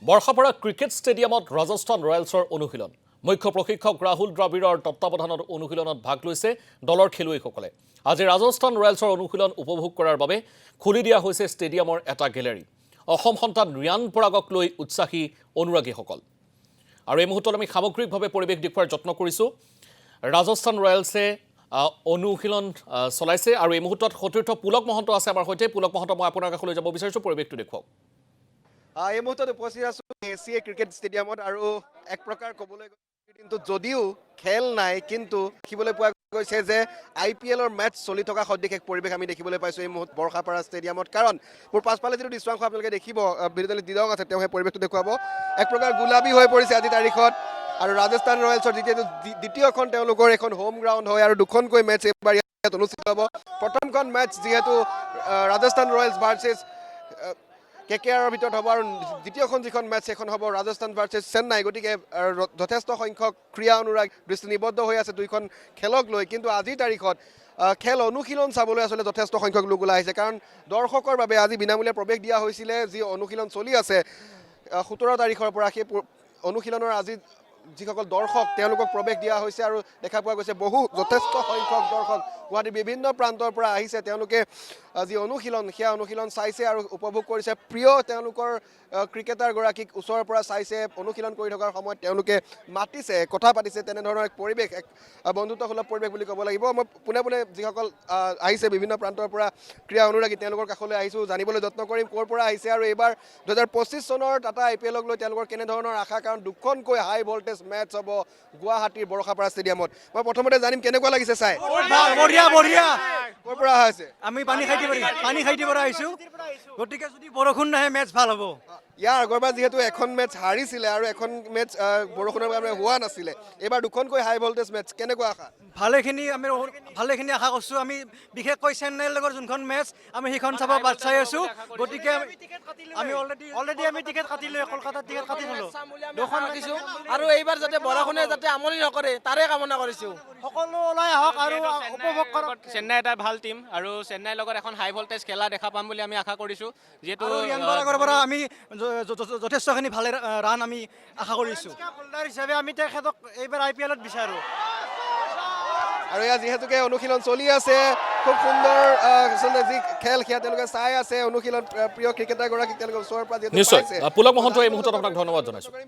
Barsapara cricket ষ্টেডিয়ামত ৰাজস্থান ৰয়েলছৰ অনুশীলন মুখ্য প্ৰশিক্ষক ৰাহুল দ্ৰাবিড়ৰ তত্ত্বাৱধানত অনুশীলনত ভাগ লৈছে দলৰ খেলুৱৈসকলে আজি ৰাজস্থান ৰয়েলছৰ অনুশীলন উপভোগ কৰাৰ বাবে খুলি দিয়া হৈছে ষ্টেডিয়ামৰ এটা গেলেৰী অসম সন্তান ৰিয়ান পৰাগক লৈ উৎসাহী অনুৰাগীসকল আৰু এই মুহূৰ্তত আমি সামগ্ৰিকভাৱে পৰিৱেশ দেখুৱাৰ যত্ন কৰিছোঁ ৰাজস্থান ৰয়েলছে অনুশীলন চলাইছে আৰু এই মুহূৰ্তত সতীৰ্থ পুলক মহন্ত আছে আমাৰ সৈতে পুলক মহন্ত মই আপোনাৰ কাষলৈ যাব বিচাৰিছোঁ পৰিৱেশটো দেখুৱাওক এই মুহূৰ্তত উপস্থিত আছো এছিএ ক্ৰিকেট ষ্টেডিয়ামত আৰু এক প্ৰকাৰ ক'বলৈ কিন্তু যদিও খেল নাই কিন্তু দেখিবলৈ পোৱা গৈছে যে IPLৰ মেচ চলি থকা সদৃশ এক পৰিৱেশ আমি দেখিবলৈ পাইছোঁ এই মুহূৰ্তত বৰ্ষাপাৰা ষ্টেডিয়ামত কাৰণ মোৰ পাছফালে যিটো দৃশ্যাংশ আপোনালোকে দেখিব বিৰোধী দিদক আছে তেওঁ সেই পৰিৱেশটো দেখুৱাব এক প্ৰকাৰ গোলাবী হৈ পৰিছে আজি তাৰিখত আৰু ৰাজস্থান ৰয়েলছৰ যিটো দ্বিতীয়খন তেওঁলোকৰ এখন হোম গ্ৰাউণ্ড হয় আৰু দুখনকৈ মেচ এইবাৰ ইয়াত অনুষ্ঠিত হ'ব প্ৰথমখন মেচ যিহেতু ৰাজস্থান ৰয়েলছ ভাৰ্চেছ KKRৰ ভিতৰত হ'ব আৰু দ্বিতীয়খন যিখন মেচ সেইখন হ'ব ৰাজস্থান ভাৰ্চেছ চেন্নাই গতিকে যথেষ্ট সংখ্যক ক্ৰীড়া অনুৰাগ দৃষ্টি নিবদ্ধ হৈ আছে দুইখন খেলক লৈ কিন্তু আজিৰ তাৰিখত খেল অনুশীলন চাবলৈ আচলতে যথেষ্ট সংখ্যক লোক ওলাই আহিছে কাৰণ দৰ্শকৰ বাবে আজি বিনামূলীয়া প্ৰৱেশ দিয়া হৈছিলে যি অনুশীলন চলি আছে 17 তাৰিখৰ পৰা সেই অনুশীলনৰ আজি যিসকল দৰ্শক তেওঁলোকক প্ৰৱেশ দিয়া হৈছে আৰু দেখা পোৱা গৈছে যথেষ্ট সংখ্যক দৰ্শক গুৱাহাটীৰ বিভিন্ন প্ৰান্তৰ পৰা আহিছে তেওঁলোকে যি অনুশীলন সেয়া অনুশীলন চাইছে আৰু উপভোগ কৰিছে প্ৰিয় তেওঁলোকৰ ক্ৰিকেটাৰগৰাকীক ওচৰৰ পৰা চাইছে অনুশীলন কৰি থকাৰ সময়ত তেওঁলোকে মাতিছে কথা পাতিছে তেনেধৰণৰ এক পৰিৱেশ এক বন্ধুত্বসুলভ পৰিৱেশ বুলি ক'ব লাগিব মই পোনে পোনে যিসকল আহিছে বিভিন্ন প্ৰান্তৰ পৰা ক্ৰীড়া অনুৰাগী তেওঁলোকৰ কাষলৈ আহিছোঁ জানিবলৈ যত্ন কৰিম ক'ৰ পৰা আহিছে আৰু এইবাৰ 2025 চনৰ টাটা IPLক লৈ তেওঁলোকৰ কেনেধৰণৰ আশা কাৰণ দুখনকৈ হাই ভল্টেজ মেচ হ'ব গুৱাহাটীৰ বৰ্ষাপাৰা ষ্টেডিয়ামত মই প্ৰথমতে জানিম কেনেকুৱা লাগিছে চাই বঢ়িয়া ক'ৰ পৰা অহা হৈছে আমি পানী খাইটি পৰা আহিছোঁ গতিকে যদি বৰষুণ নাহে মেচ ভাল হ'ব ইয়াৰ আগৰবাৰ যিহেতু এখন মেচ হাৰিছিলে আৰু এখন মেচ বৰষুণৰ কাৰণে হোৱা নাছিলে এইবাৰ দুখনকৈ হাই ভল্টেজ মেচ কেনেকুৱা আশা ভালেখিনি আশা কৰিছোঁ আমি বিশেষকৈ চেন্নাইৰ লগত যোনখন মেচ আমি সেইখন চাব বাট চাই আছোঁ গতিকে আমি অলৰেডি আমি টিকেট কাটিলোঁ কলকাতাত টিকেট কাটি থলোঁ দুখন ৰাখিছোঁ আৰু এইবাৰ যাতে বৰষুণে যাতে আমনি নকৰে তাৰে কামনা কৰিছোঁ সকলো ওলাই আহক আৰু উপভোগ কৰক চেন্নাই এটা ভাল টিম আৰু চেন্নাইৰ লগত এখন হাই ভল্টেজ খেলা দেখা পাম বুলি আমি আশা কৰিছোঁ যিহেতু ৰিয়ান পৰাগৰ পৰা আমি যথেষ্টখিনি ভালে ৰান আমি আশা কৰিছোঁ হোল্ডাৰ হিচাপে আমি তেখেতক এইবাৰ IPLত বিচাৰোঁ আৰু এয়া যিহেতুকে অনুশীলন চলি আছে খুব সুন্দৰ আচলতে যি খেল সেয়া তেওঁলোকে চাই আছে অনুশীলন প্ৰিয় ক্ৰিকেটাৰগৰাকীক তেওঁলোকে ওচৰৰ পৰা যিহেতু নিশ্চয় পাইছে পুলক মহন্ত এই মুহূৰ্তত আপোনাক ধন্যবাদ জনাইছোঁ